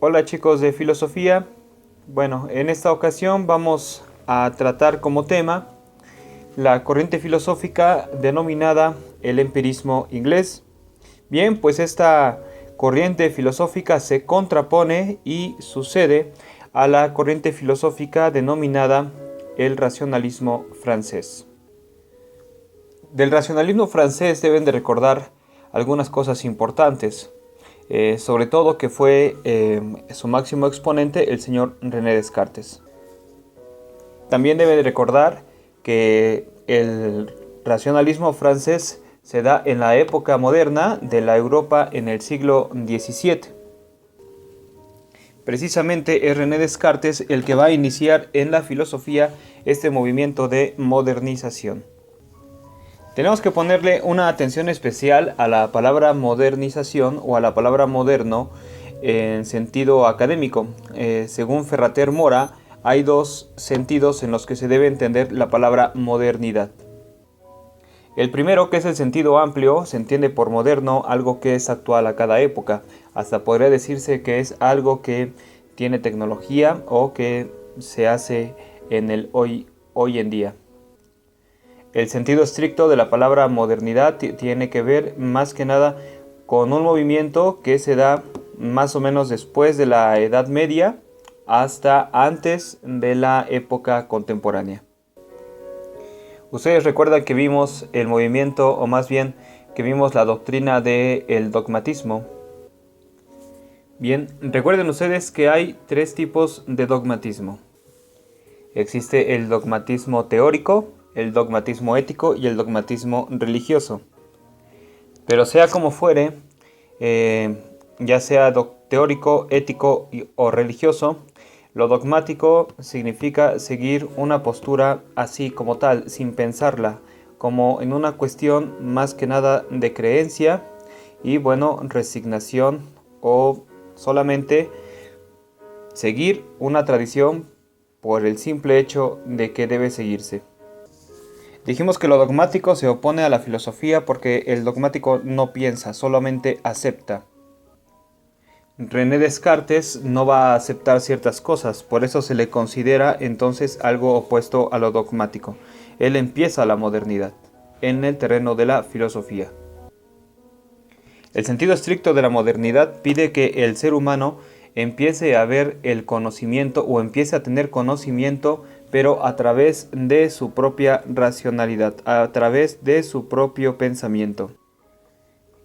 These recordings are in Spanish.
Hola chicos de filosofía. Bueno, en esta ocasión vamos a tratar como tema la corriente filosófica denominada el empirismo inglés. Bien, pues esta corriente filosófica se contrapone y sucede a la corriente filosófica denominada el racionalismo francés. Del racionalismo francés deben de recordar algunas cosas importantes. Sobre todo que fue su máximo exponente el señor René Descartes. También debe recordar que el racionalismo francés se da en la época moderna de la Europa en el siglo XVII. Precisamente es René Descartes el que va a iniciar en la filosofía este movimiento de modernización. Tenemos que ponerle una atención especial a la palabra modernización o a la palabra moderno en sentido académico. Según Ferrater Mora, hay dos sentidos en los que se debe entender la palabra modernidad. El primero, que es el sentido amplio, se entiende por moderno algo que es actual a cada época. Hasta podría decirse que es algo que tiene tecnología o que se hace en el hoy en día. El sentido estricto de la palabra modernidad tiene que ver más que nada con un movimiento que se da más o menos después de la Edad Media hasta antes de la época contemporánea. Ustedes recuerdan que vimos el movimiento, o más bien que vimos la doctrina del dogmatismo. Bien, recuerden ustedes que hay tres tipos de dogmatismo. Existe el dogmatismo teórico, el dogmatismo ético y el dogmatismo religioso. Pero sea como fuere, ya sea teórico, ético o religioso, lo dogmático significa seguir una postura así como tal, sin pensarla, como en una cuestión más que nada de creencia y bueno, resignación o solamente seguir una tradición por el simple hecho de que debe seguirse. Dijimos que lo dogmático se opone a la filosofía porque el dogmático no piensa, solamente acepta. René Descartes no va a aceptar ciertas cosas, por eso se le considera entonces algo opuesto a lo dogmático. Él empieza la modernidad en el terreno de la filosofía. El sentido estricto de la modernidad pide que el ser humano empiece a ver el conocimiento o empiece a tener conocimiento, pero a través de su propia racionalidad, a través de su propio pensamiento.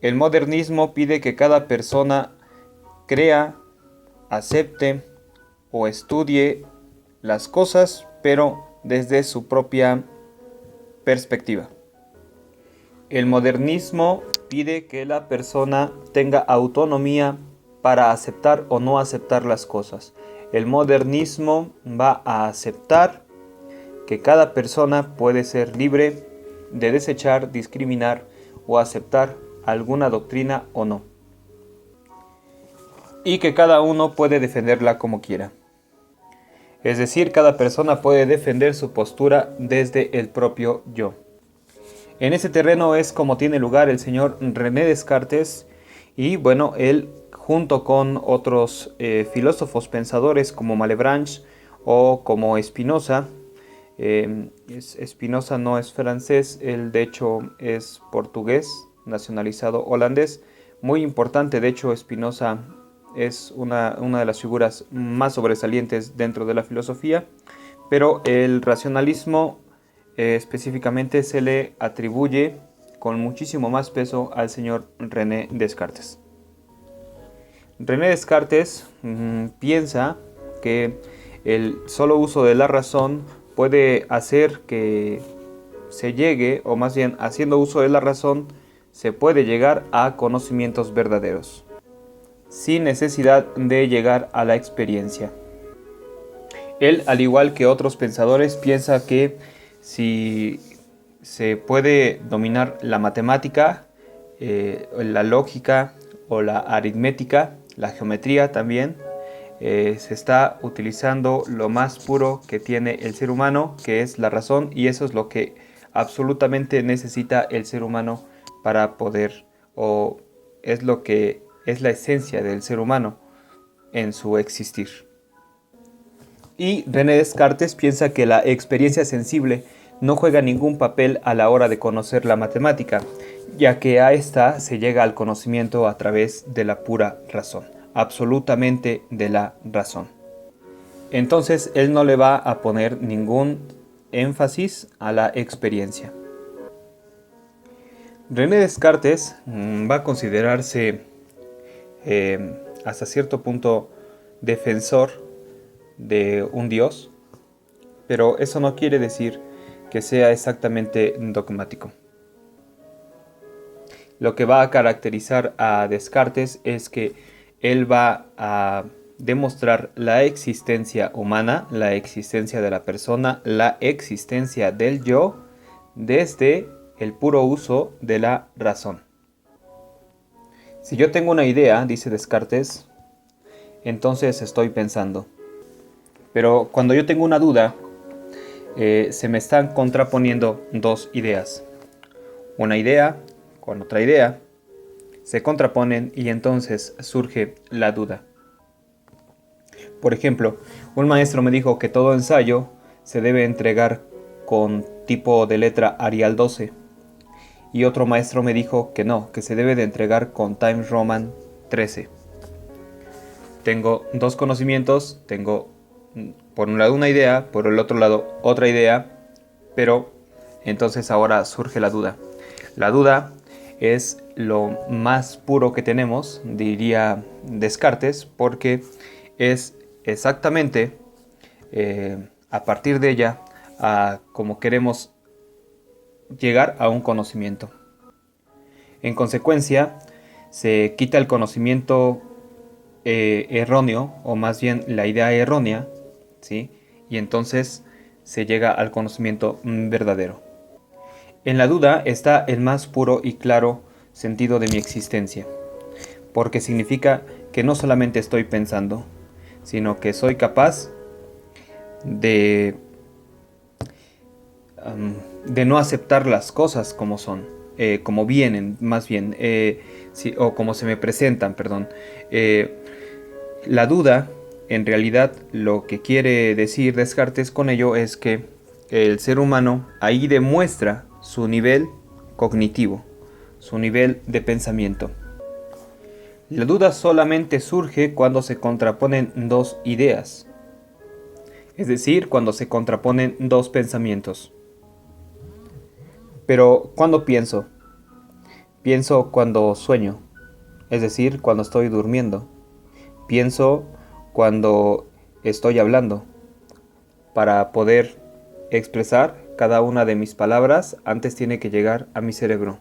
El modernismo pide que cada persona crea, acepte o estudie las cosas, pero desde su propia perspectiva. El modernismo pide que la persona tenga autonomía para aceptar o no aceptar las cosas. El modernismo va a aceptar que cada persona puede ser libre de desechar, discriminar o aceptar alguna doctrina o no. Y que cada uno puede defenderla como quiera. Es decir, cada persona puede defender su postura desde el propio yo. En ese terreno es como tiene lugar el señor René Descartes y bueno, él junto con otros filósofos pensadores como Malebranche o como Spinoza. Spinoza no es francés, él de hecho es portugués, nacionalizado holandés. Muy importante, de hecho Spinoza es una de las figuras más sobresalientes dentro de la filosofía, pero el racionalismo específicamente se le atribuye con muchísimo más peso al señor René Descartes. René Descartes piensa que el solo uso de la razón puede hacer que se llegue, o más bien haciendo uso de la razón, se puede llegar a conocimientos verdaderos, sin necesidad de llegar a la experiencia. Él, al igual que otros pensadores, piensa que si se puede dominar la matemática, la lógica o la aritmética, la geometría también, se está utilizando lo más puro que tiene el ser humano, que es la razón, y eso es lo que absolutamente necesita el ser humano para poder, o es lo que es la esencia del ser humano. en su existir. Y René Descartes piensa que la experiencia sensible no juega ningún papel a la hora de conocer la matemática, ya que a esta se llega al conocimiento a través de la pura razón, absolutamente de la razón. Entonces él no le va a poner ningún énfasis a la experiencia. René Descartes va a considerarse hasta cierto punto defensor de un Dios, pero eso no quiere decir que sea exactamente dogmático. Lo que va a caracterizar a Descartes es que él va a demostrar la existencia humana, la existencia de la persona, la existencia del yo, desde el puro uso de la razón. Si yo tengo una idea, dice Descartes, entonces estoy pensando. Pero cuando yo tengo una duda, se me están contraponiendo dos ideas. Una idea con otra idea se contraponen y entonces surge la duda. Por ejemplo, un maestro me dijo que todo ensayo se debe entregar con tipo de letra Arial 12. Y otro maestro me dijo que no, que se debe de entregar con Times Roman 13. Tengo dos conocimientos, tengo por un lado una idea, por el otro lado otra idea, pero entonces ahora surge la duda. La duda es lo más puro que tenemos, diría Descartes, porque es exactamente a partir de ella a cómo queremos llegar a un conocimiento. En consecuencia, se quita el conocimiento erróneo, o más bien la idea errónea, ¿sí? Y entonces se llega al conocimiento verdadero. En la duda está el más puro y claro sentido de mi existencia, porque significa que no solamente estoy pensando, sino que soy capaz de no aceptar las cosas como son, como vienen, más bien, o como se me presentan, perdón. La duda, en realidad, lo que quiere decir Descartes con ello es que el ser humano ahí demuestra su nivel cognitivo, su nivel de pensamiento. La duda solamente surge cuando se contraponen dos ideas, es decir, cuando se contraponen dos pensamientos. Pero, ¿cuándo pienso? Pienso cuando sueño, es decir, cuando estoy durmiendo. Pienso cuando estoy hablando. Para poder expresar cada una de mis palabras, antes tiene que llegar a mi cerebro.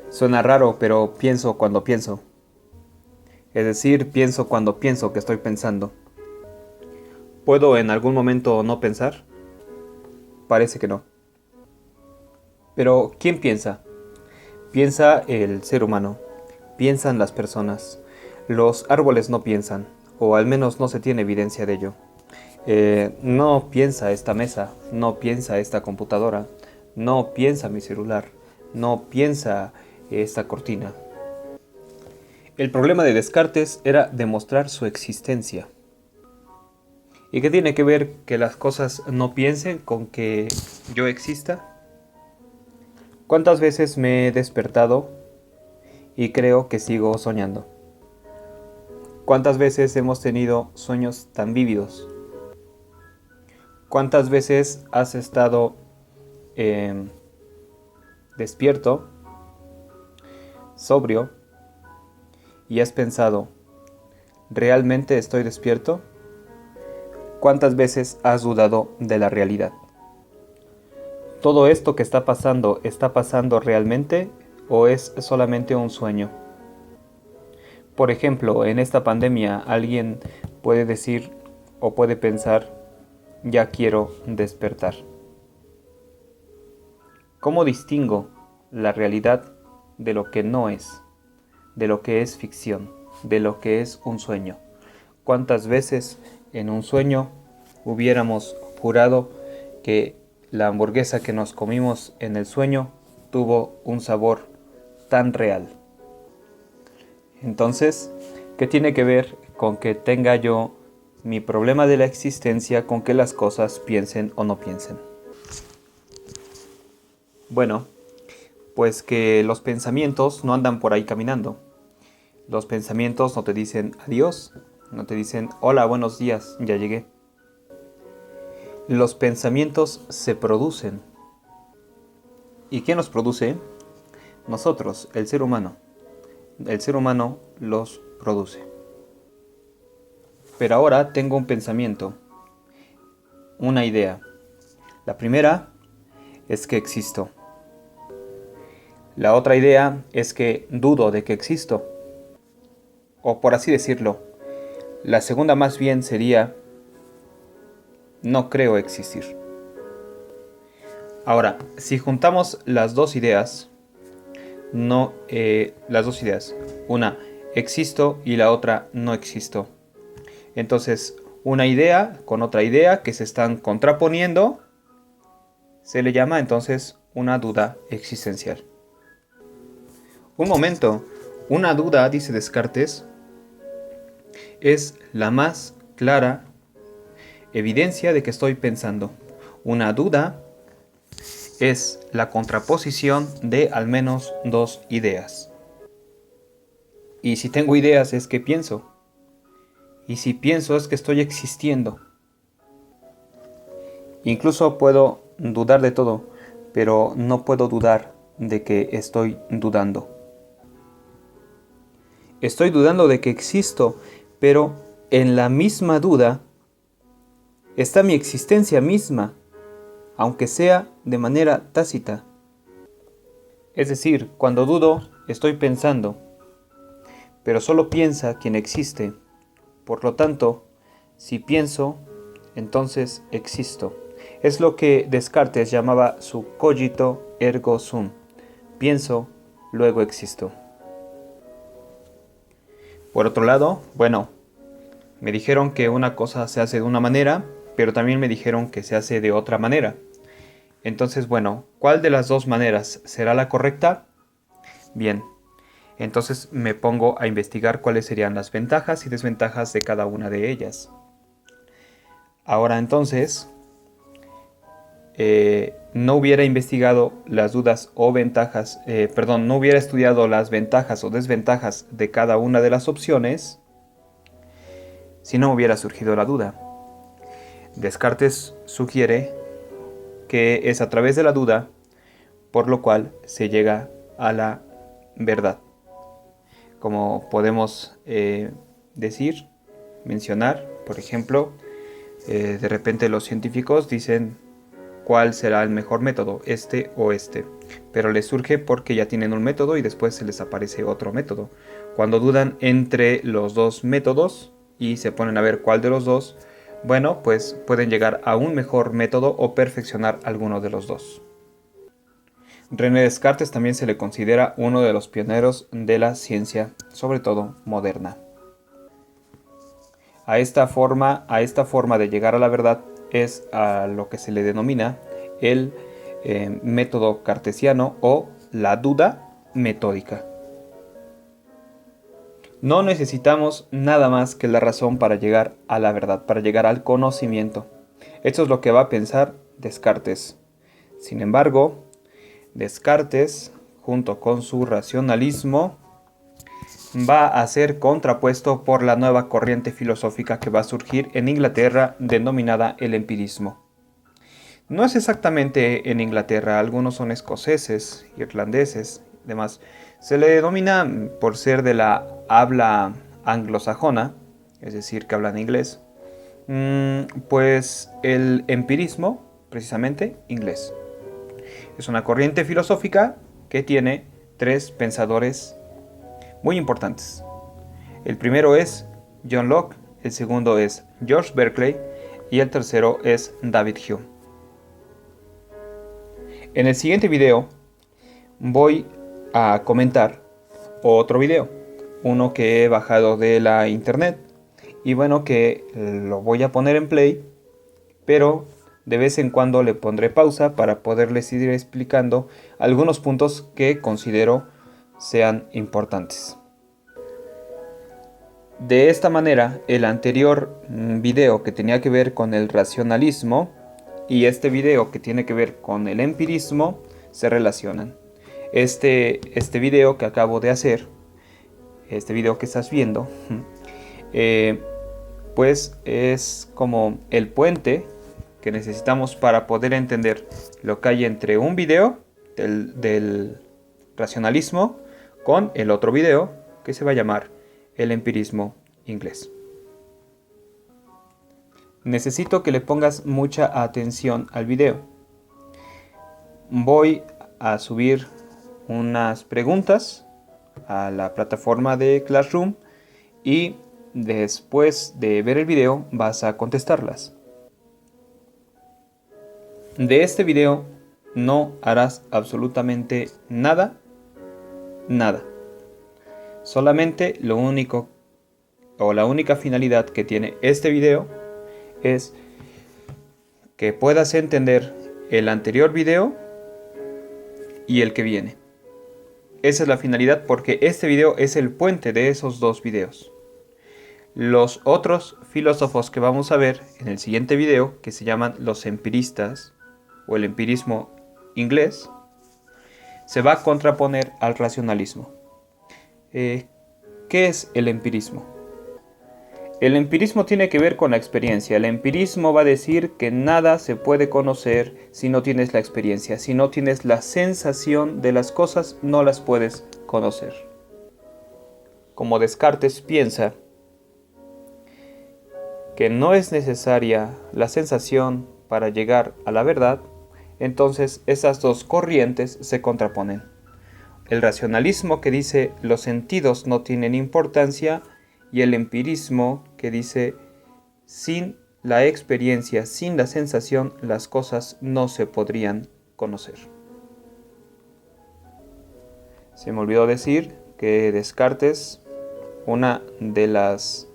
Suena raro, pero pienso cuando pienso. Es decir, pienso cuando pienso que estoy pensando. ¿Puedo en algún momento no pensar? Parece que no. Pero, ¿quién piensa? Piensa el ser humano. Piensan las personas. Los árboles no piensan, o al menos no se tiene evidencia de ello. No piensa esta mesa, no piensa esta computadora, no piensa mi celular, no piensa esta cortina. El problema de Descartes era demostrar su existencia. ¿Y qué tiene que ver que las cosas no piensen con que yo exista? ¿Cuántas veces me he despertado y creo que sigo soñando? ¿Cuántas veces hemos tenido sueños tan vívidos? ¿Cuántas veces has estado despierto, sobrio, y has pensado, ¿realmente estoy despierto? ¿Cuántas veces has dudado de la realidad? ¿Todo esto que está pasando realmente o es solamente un sueño? Por ejemplo, en esta pandemia alguien puede decir o puede pensar, ya quiero despertar. ¿Cómo distingo la realidad de lo que no es, de lo que es ficción, de lo que es un sueño? ¿Cuántas veces en un sueño hubiéramos jurado que la hamburguesa que nos comimos en el sueño tuvo un sabor tan real? Entonces, que tiene que ver con que tenga yo mi problema de la existencia con que las cosas piensen o no piensen. Bueno, pues que los pensamientos no andan por ahí caminando. Los pensamientos no te dicen adiós, no te dicen hola, buenos días, ya llegué. Los pensamientos se producen. ¿Y quién los produce? Nosotros, el ser humano. El ser humano los produce. Pero ahora tengo un pensamiento, una idea. La primera es que existo. La otra idea es que dudo de que existo. O por así decirlo, la segunda más bien sería no creo existir. Ahora, si juntamos las dos ideas, una existo y la otra no existo. Entonces, una idea con otra idea que se están contraponiendo se le llama entonces una duda existencial. Un momento, una duda, dice Descartes, es la más clara evidencia de que estoy pensando. Una duda es la contraposición de al menos dos ideas. Y si tengo ideas es que pienso. Y si pienso es que estoy existiendo. Incluso puedo dudar de todo, pero no puedo dudar de que estoy dudando. Estoy dudando de que existo, pero en la misma duda está mi existencia misma, aunque sea de manera tácita. Es decir, cuando dudo, estoy pensando, pero solo piensa quien existe. Por lo tanto, si pienso, entonces existo. Es lo que Descartes llamaba su cogito ergo sum. Pienso, luego existo. Por otro lado, bueno, me dijeron que una cosa se hace de una manera, pero también me dijeron que se hace de otra manera. Entonces, bueno, ¿cuál de las dos maneras será la correcta? Bien, entonces me pongo a investigar cuáles serían las ventajas y desventajas de cada una de ellas. Ahora entonces, no hubiera investigado las dudas o ventajas, no hubiera estudiado las ventajas o desventajas de cada una de las opciones si no hubiera surgido la duda. Descartes sugiere que es a través de la duda por lo cual se llega a la verdad. Como podemos mencionar, por ejemplo, de repente los científicos dicen cuál será el mejor método, este o este. Pero les surge porque ya tienen un método y después se les aparece otro método. Cuando dudan entre los dos métodos y se ponen a ver cuál de los dos, bueno, pues pueden llegar a un mejor método o perfeccionar alguno de los dos. René Descartes también se le considera uno de los pioneros de la ciencia, sobre todo moderna. A esta forma de llegar a la verdad es a lo que se le denomina el método cartesiano o la duda metódica. No necesitamos nada más que la razón para llegar a la verdad, para llegar al conocimiento. Esto es lo que va a pensar Descartes. Sin embargo, Descartes, junto con su racionalismo, va a ser contrapuesto por la nueva corriente filosófica que va a surgir en Inglaterra denominada el empirismo. No es exactamente en Inglaterra, algunos son escoceses, irlandeses, demás. Se le denomina por ser de la habla anglosajona, es decir, que hablan inglés, pues el empirismo, precisamente, inglés. Es una corriente filosófica que tiene tres pensadores muy importantes. El primero es John Locke, el segundo es George Berkeley y el tercero es David Hume. En el siguiente video voy a comentar otro video, uno que he bajado de la internet y bueno, que lo voy a poner en play, pero de vez en cuando le pondré pausa para poderles ir explicando algunos puntos que considero sean importantes. De esta manera, el anterior video que tenía que ver con el racionalismo y este video que tiene que ver con el empirismo se relacionan. Este video que acabo de hacer, este video que estás viendo, pues es como el puente que necesitamos para poder entender lo que hay entre un video del racionalismo con el otro video que se va a llamar el empirismo inglés. Necesito que le pongas mucha atención al video. Voy a subir unas preguntas a la plataforma de Classroom y después de ver el video vas a contestarlas. De este video no harás absolutamente nada. Solamente lo único o la única finalidad que tiene este video es que puedas entender el anterior video y el que viene. Esa es la finalidad, porque este video es el puente de esos dos videos. Los otros filósofos que vamos a ver en el siguiente video, que se llaman los empiristas o el empirismo inglés, se va a contraponer al racionalismo. ¿Qué es el empirismo? El empirismo tiene que ver con la experiencia. El empirismo va a decir que nada se puede conocer si no tienes la experiencia. Si no tienes la sensación de las cosas, no las puedes conocer. Como Descartes piensa que no es necesaria la sensación para llegar a la verdad, entonces esas dos corrientes se contraponen. El racionalismo que dice los sentidos no tienen importancia y el empirismo que dice sin la experiencia, sin la sensación, las cosas no se podrían conocer. Se me olvidó decir que Descartes, una de las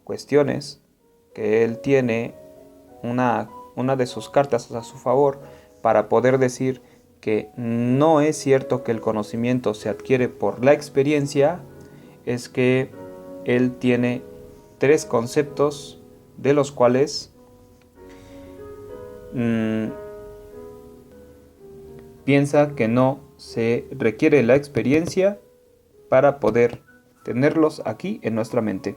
cuestiones que él tiene, una de sus cartas a su favor para poder decir que no es cierto que el conocimiento se adquiere por la experiencia, es que él tiene tres conceptos de los cuales piensa que no se requiere la experiencia para poder tenerlos aquí en nuestra mente.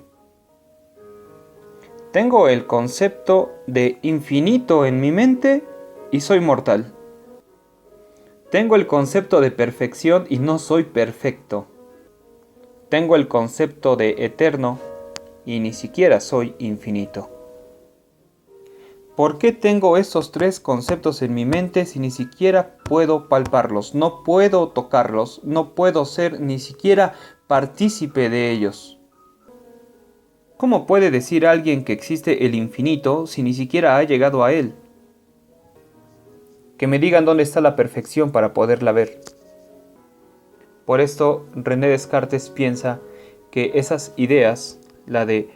Tengo el concepto de infinito en mi mente y soy mortal. Tengo el concepto de perfección y no soy perfecto. Tengo el concepto de eterno y ni siquiera soy infinito. ¿Por qué tengo estos tres conceptos en mi mente si ni siquiera puedo palparlos? No puedo tocarlos, no puedo ser ni siquiera partícipe de ellos. ¿Cómo puede decir alguien que existe el infinito si ni siquiera ha llegado a él? Que me digan dónde está la perfección para poderla ver. Por esto, René Descartes piensa que esas ideas, la de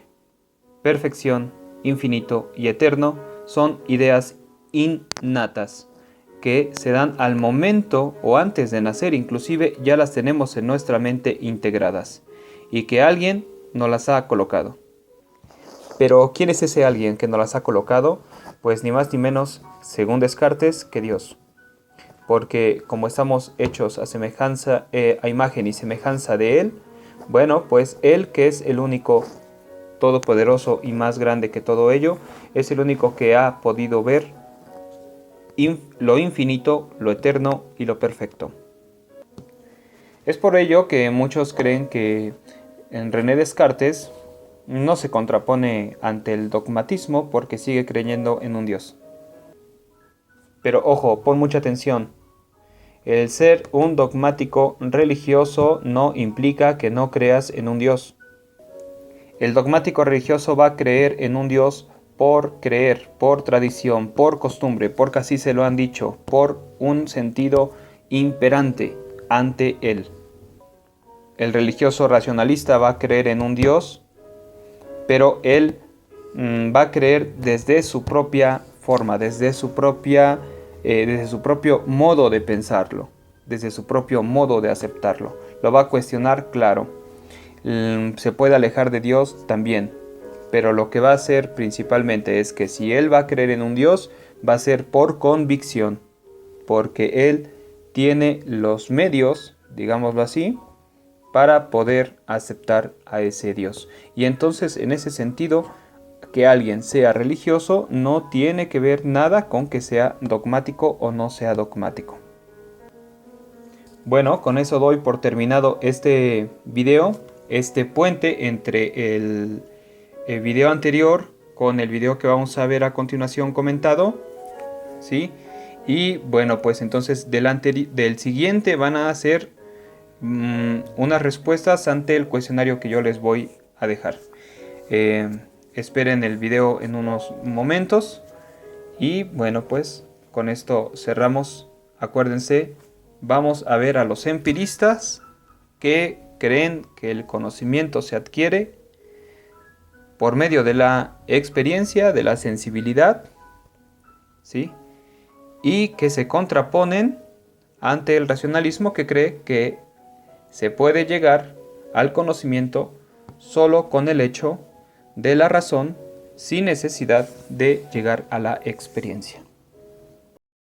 perfección, infinito y eterno, son ideas innatas, que se dan al momento o antes de nacer, inclusive ya las tenemos en nuestra mente integradas, y que alguien nos las ha colocado. Pero ¿quién es ese alguien que nos las ha colocado? Pues ni más ni menos, según Descartes, que Dios. Porque como estamos hechos a imagen y semejanza de Él, bueno, pues Él, que es el único todopoderoso y más grande que todo ello, es el único que ha podido ver lo infinito, lo eterno y lo perfecto. Es por ello que muchos creen que en René Descartes no se contrapone ante el dogmatismo porque sigue creyendo en un Dios. Pero ojo, pon mucha atención. El ser un dogmático religioso no implica que no creas en un Dios. El dogmático religioso va a creer en un Dios por creer, por tradición, por costumbre, porque así se lo han dicho, por un sentido imperante ante él. El religioso racionalista va a creer en un Dios, pero él va a creer desde su propia forma, desde su propio modo de pensarlo, desde su propio modo de aceptarlo. Lo va a cuestionar, claro. se puede alejar de Dios también. Pero lo que va a hacer principalmente es que si él va a creer en un Dios, va a ser por convicción, porque él tiene los medios, digámoslo así, para poder aceptar a ese Dios. Y entonces, en ese sentido, que alguien sea religioso no tiene que ver nada con que sea dogmático o no sea dogmático. Bueno, con eso doy por terminado este video, este puente entre el video anterior con el video que vamos a ver a continuación comentado, ¿sí? Y bueno, pues entonces del siguiente van a hacer unas respuestas ante el cuestionario que yo les voy a dejar. Esperen el video en unos momentos. Y bueno, pues con esto cerramos. Acuérdense, vamos a ver a los empiristas que creen que el conocimiento se adquiere por medio de la experiencia, de la sensibilidad, ¿sí? Y que se contraponen ante el racionalismo que cree que se puede llegar al conocimiento solo con el hecho de la razón, sin necesidad de llegar a la experiencia.